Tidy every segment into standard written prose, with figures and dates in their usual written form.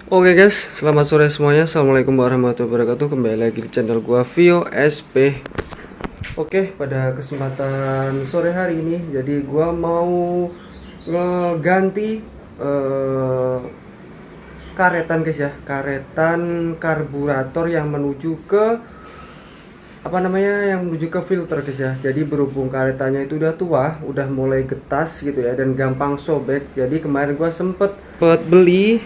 Oke guys, selamat sore semuanya. Assalamualaikum warahmatullahi wabarakatuh. Kembali lagi di channel gua Vio SP. Oke, pada kesempatan sore hari ini, jadi gua mau ngeganti karetan guys ya, karetan karburator yang menuju ke yang menuju ke filter guys ya. Jadi berhubung karetannya itu udah tua, udah mulai getas gitu ya, dan gampang sobek. Jadi kemarin gua sempet beli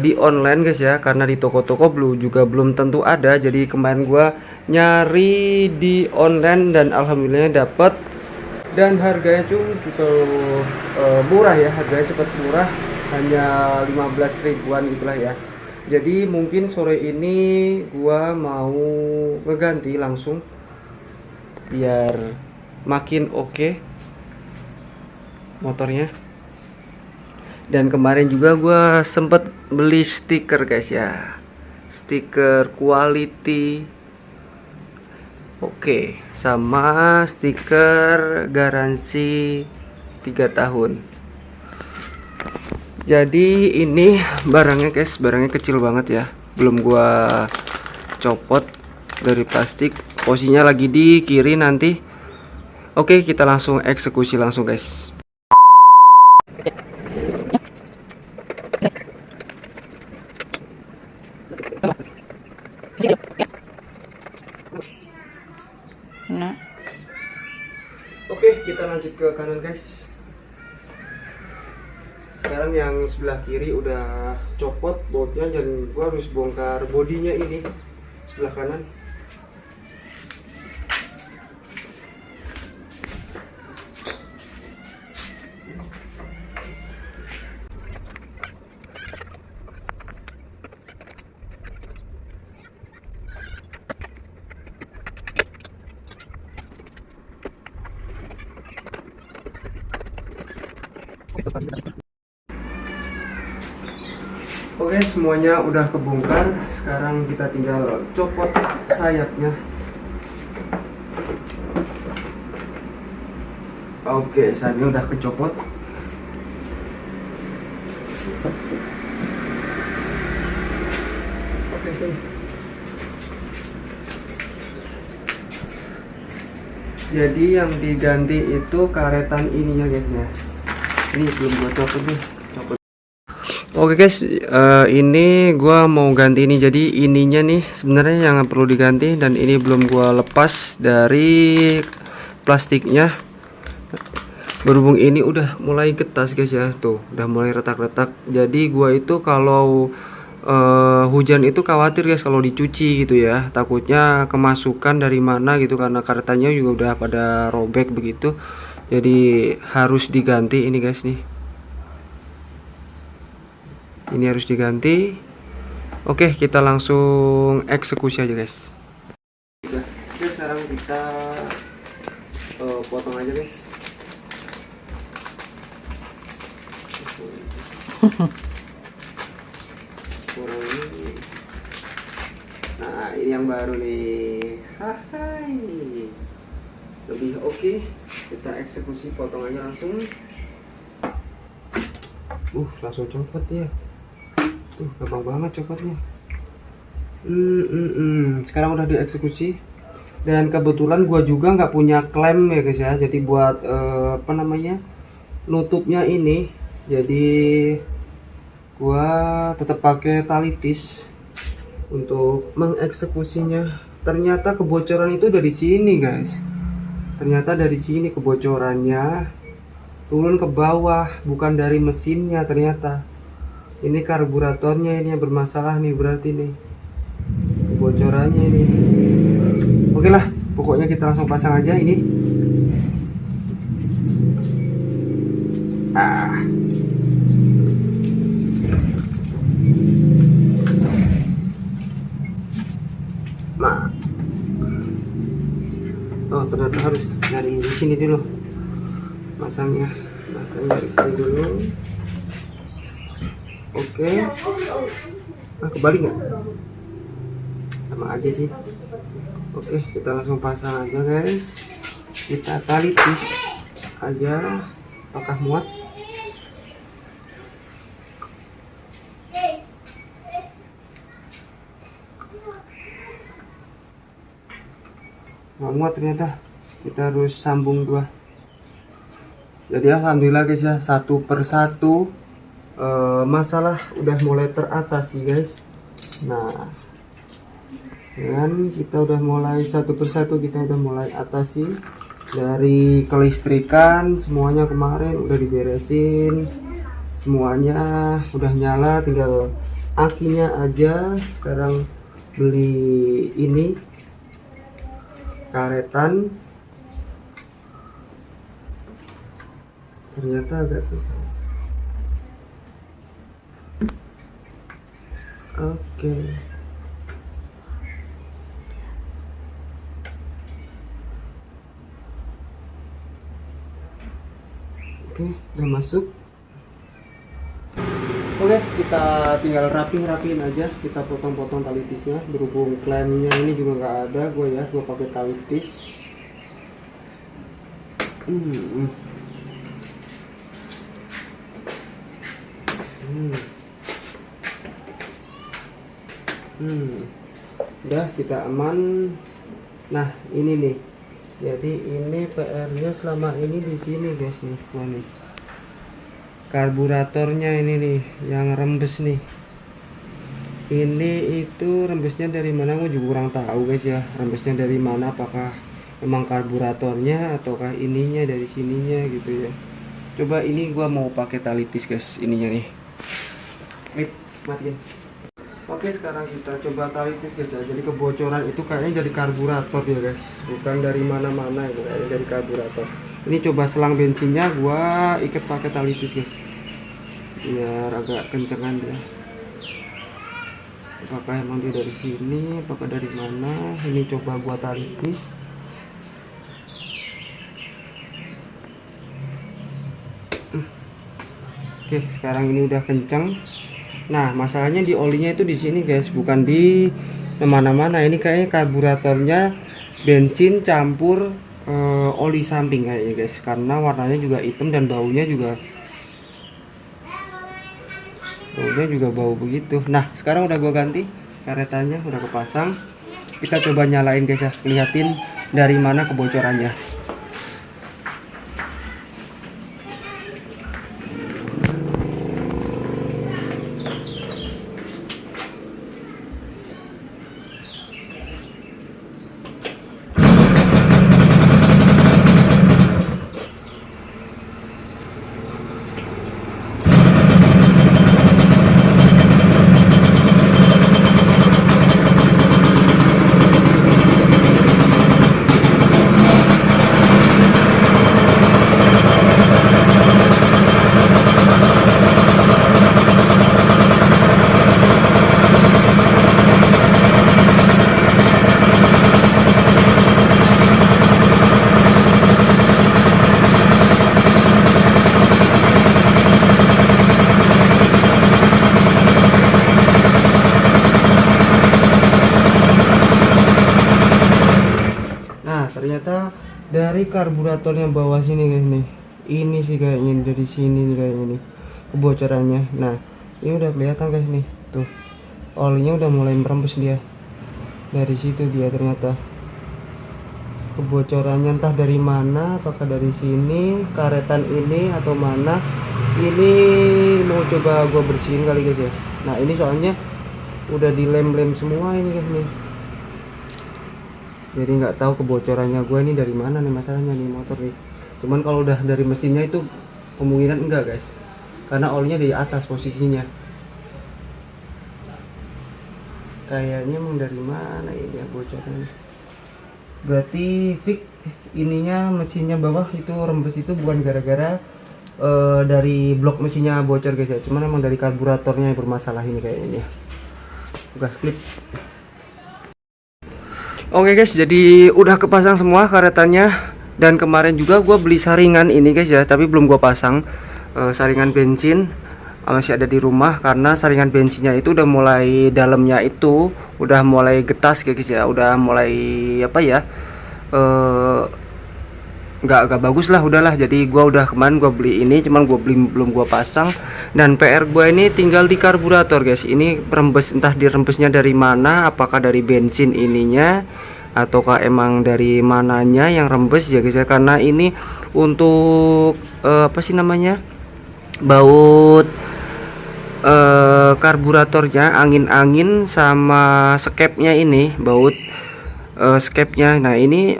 di online guys ya, karena di toko-toko belum tentu ada. Jadi kemarin gua nyari di online dan alhamdulillah dapet, dan harganya cukup murah ya, harganya cepet murah, hanya 15 ribuan gitulah ya. Jadi mungkin sore ini gua mau ngeganti langsung biar makin oke motornya. Dan kemarin juga gue sempet beli stiker guys ya, stiker quality oke, sama stiker garansi 3 tahun. Jadi ini barangnya guys, barangnya kecil banget ya, belum gua copot dari plastik, posisinya lagi di kiri nanti. Oke, kita langsung eksekusi langsung guys. Nah, Oke, kita lanjut ke kanan guys. Sekarang yang sebelah kiri udah copot bautnya, dan gua harus bongkar bodinya ini sebelah kanan. Oke, semuanya udah kebongkar. Sekarang kita tinggal copot sayapnya. Oke, sayapnya udah kecopot. Oke sih. Jadi yang diganti itu karetan ininya guys ya. Ini belum gua copot nih. Oke guys, ini gua mau ganti ini. Jadi ininya nih sebenarnya yang perlu diganti, dan ini belum gua lepas dari plastiknya. Berhubung ini udah mulai getas guys ya, tuh udah mulai retak-retak. Jadi gua itu kalau hujan itu khawatir guys kalau dicuci gitu ya, takutnya kemasukan dari mana gitu, karena karetannya juga udah pada robek begitu. Jadi harus diganti ini guys nih. Ini harus diganti. Oke, kita langsung eksekusi aja guys. Udah, oke, sekarang kita potong aja guys. Nah, ini yang baru nih. Hai. Lebih oke. Kita eksekusi, potong aja langsung. Langsung copot ya. Tuh, gampang banget copotnya. Sekarang udah dieksekusi. Dan kebetulan gua juga nggak punya klem ya guys ya. Jadi buat nutupnya ini, jadi gua tetap pakai tali tis untuk mengeksekusinya. Ternyata kebocoran itu dari sini guys. Ternyata dari sini kebocorannya turun ke bawah, bukan dari mesinnya ternyata. Ini karburatornya ini yang bermasalah nih, berarti nih kebocorannya ini. Oke lah, pokoknya kita langsung pasang aja ini. Oh, ternyata harus dari sini dulu masangnya di sini dulu. Oke. Kebalik nggak? Sama aja sih. Oke, kita langsung pasang aja guys. Kita tali tis aja, apakah muat? nggak muat ternyata, kita harus sambung dua. Jadi alhamdulillah guys ya, satu persatu masalah udah mulai teratasi guys. Nah, dan kita udah mulai satu persatu, kita udah mulai atasi. Dari kelistrikan semuanya kemarin udah diberesin, semuanya udah nyala, tinggal akinya aja. Sekarang beli ini karetan, ternyata agak susah. Oke. Oke, udah masuk. Oke, kita tinggal rapiin aja, kita potong-potong tali tisnya. Berhubung klemnya ini juga nggak ada, gue pakai tali tis. Udah, kita aman. Nah, ini nih. Jadi ini PR-nya selama ini di sini guys nih. Nah, nih. Karburatornya ini nih yang rembes nih. Ini itu rembesnya dari mana gue juga kurang tahu guys ya. Rembesnya dari mana, apakah emang karburatornya ataukah ininya dari sininya gitu ya. Coba ini gua mau pakai tali tis guys, ininya nih. Matiin. Oke, sekarang kita coba tali tis guys ya. Jadi kebocoran itu kayaknya dari karburator ya guys, bukan dari mana-mana, itu kayaknya dari karburator. Ini coba selang bensinnya gua ikat pakai tali tis guys, biar agak kencengan ya. Apakah emang dia dari sini, apakah dari mana? Ini coba gua tali tis. Oke, sekarang ini udah kenceng. Nah, masalahnya di olinya itu di sini guys, bukan di mana-mana. Ini kayaknya karburatornya bensin campur oli samping kayaknya guys, karena warnanya juga hitam dan baunya juga bau begitu. Nah, sekarang udah gua ganti karetannya, udah kepasang. Kita coba nyalain guys ya, lihatin dari mana kebocorannya. Ternyata dari karburatornya bawah sini guys nih, ini sih kayaknya dari sini nih kayaknya nih kebocorannya. Nah, ini udah kelihatan guys nih, tuh olinya udah mulai merembes dia. Dari situ dia ternyata kebocorannya, entah dari mana, apakah dari sini karetan ini atau mana. Ini mau coba gua bersihin kali guys ya. Nah, ini soalnya udah dilem-lem semua ini guys nih, jadi nggak tahu kebocorannya gue ini dari mana nih masalahnya nih motor nih. Cuman kalau udah dari mesinnya itu kemungkinan enggak guys, karena olinya di atas posisinya. Kayaknya emang dari mana ini ya bocorannya. Berarti fix ininya mesinnya bawah itu rembes itu bukan gara-gara dari blok mesinnya bocor guys ya, cuman emang dari karburatornya yang bermasalah ini kayaknya. Gas klip. Oke guys, jadi udah kepasang semua karetannya. Dan kemarin juga gue beli saringan ini guys ya, tapi belum gue pasang. Saringan bensin masih ada di rumah, karena saringan bensinnya itu udah mulai dalamnya itu udah mulai getas guys ya, udah mulai apa ya, nggak bagus lah, udahlah. Jadi gue udah kemarin gue beli ini, cuman gue belum gue pasang. Dan PR gue ini tinggal di karburator guys. Ini rembes, entah dirembesnya dari mana, apakah dari bensin ininya ataukah emang dari mananya yang rembes ya guys ya, karena ini untuk apa sih namanya, baut karburatornya, angin-angin sama skepnya ini, baut skepnya. Nah ini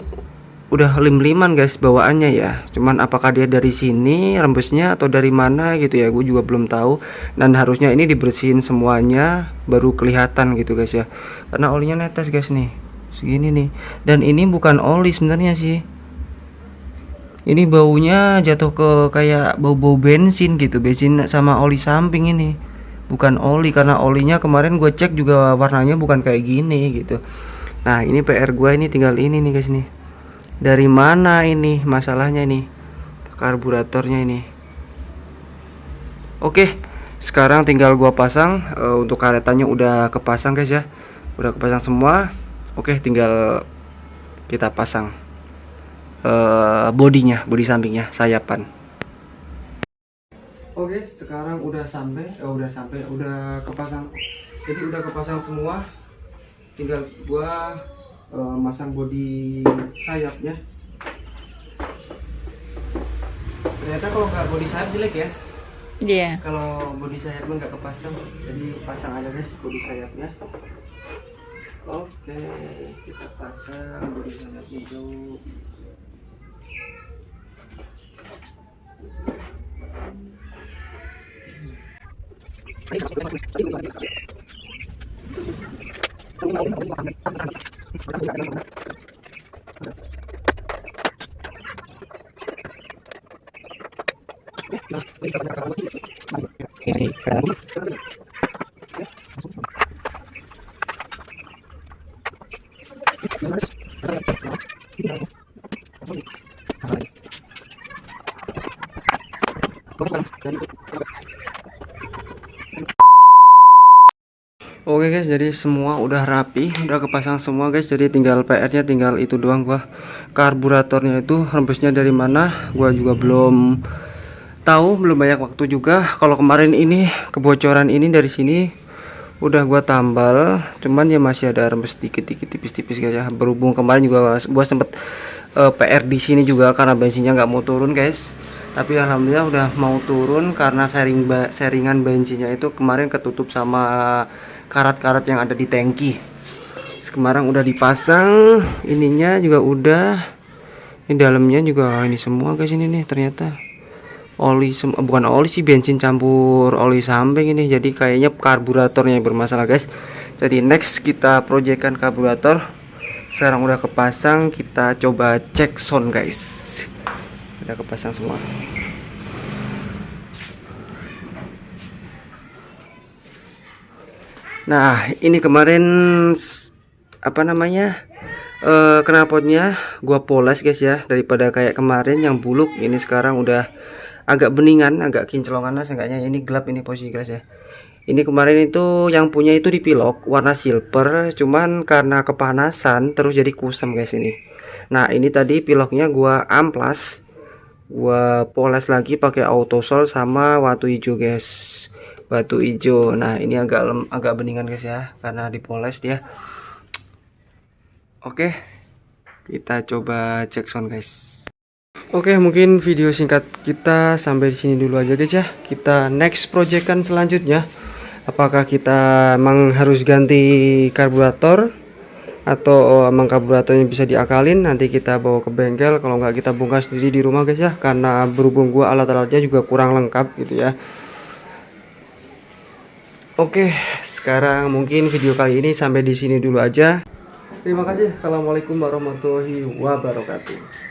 udah lim-liman guys bawaannya ya, cuman apakah dia dari sini rembesnya atau dari mana gitu ya, gue juga belum tahu. Dan harusnya ini dibersihin semuanya baru kelihatan gitu guys ya, karena olinya netes guys nih segini nih. Dan ini bukan oli sebenarnya sih, ini baunya jatuh ke kayak bau-bau bensin gitu, bensin sama oli samping. Ini bukan oli, karena olinya kemarin gue cek juga warnanya bukan kayak gini gitu. Nah ini PR gue ini tinggal ini nih guys nih, dari mana ini masalahnya nih, karburatornya ini. Oke, sekarang tinggal gua pasang. Untuk karetannya udah kepasang guys ya, udah kepasang semua. Oke, tinggal kita pasang bodinya, bodi sampingnya, sayapan. Oke, sekarang udah kepasang. Jadi udah kepasang semua, tinggal gua masang bodi sayapnya. Ternyata kalau nggak bodi sayap jelek ya. Iya. Kalau bodi sayapnya nggak kepasang, jadi pasang aja guys bodi sayapnya. Oke, kita pasang bodi sayapnya dulu. Oke guys, jadi semua udah rapi, udah kepasang semua guys. Jadi tinggal PR-nya tinggal itu doang. Gua karburatornya itu rembesnya dari mana gua juga belum tahu, belum banyak waktu juga. Kalau kemarin ini kebocoran ini dari sini udah gua tambal, cuman ya masih ada rembes dikit-dikit tipis-tipis guys ya. Berhubung kemarin juga gua sempet PR di sini juga karena bensinnya nggak mau turun guys. Tapi alhamdulillah udah mau turun karena seringan bensinnya itu kemarin ketutup sama karat-karat yang ada di tangki. Kemarin udah dipasang, ininya juga udah. Ini dalamnya juga ini semua guys, ini nih ternyata oli bukan oli sih, bensin campur oli samping ini. Jadi kayaknya karburatornya yang bermasalah guys. Jadi next kita projectkan karburator. Sekarang udah kepasang, kita coba cek sound guys. Udah kepasang semua. Nah ini kemarin apa namanya, knalpotnya gua poles guys ya, daripada kayak kemarin yang buluk. Ini sekarang udah agak beningan, agak kinclongan lah seenggaknya. Ini gelap ini posisi guys ya. Ini kemarin itu yang punya itu dipilok warna silver, cuman karena kepanasan terus jadi kusam guys ini. Nah ini tadi piloknya gua amplas, gua poles lagi pakai autosol sama batu hijau guys, batu hijau. Nah ini agak beningan guys ya karena dipoles dia. Oke, kita coba cek sound guys. Oke, mungkin video singkat kita sampai di sini dulu aja guys ya. Kita next project kan selanjutnya, apakah kita emang harus ganti karburator atau emang karburatornya bisa diakalin, nanti kita bawa ke bengkel. Kalau nggak kita bongkar sendiri di rumah guys ya, karena berhubung gua alat-alatnya juga kurang lengkap gitu ya. Oke, sekarang mungkin video kali ini sampai di sini dulu aja. Terima kasih. Assalamualaikum warahmatullahi wabarakatuh.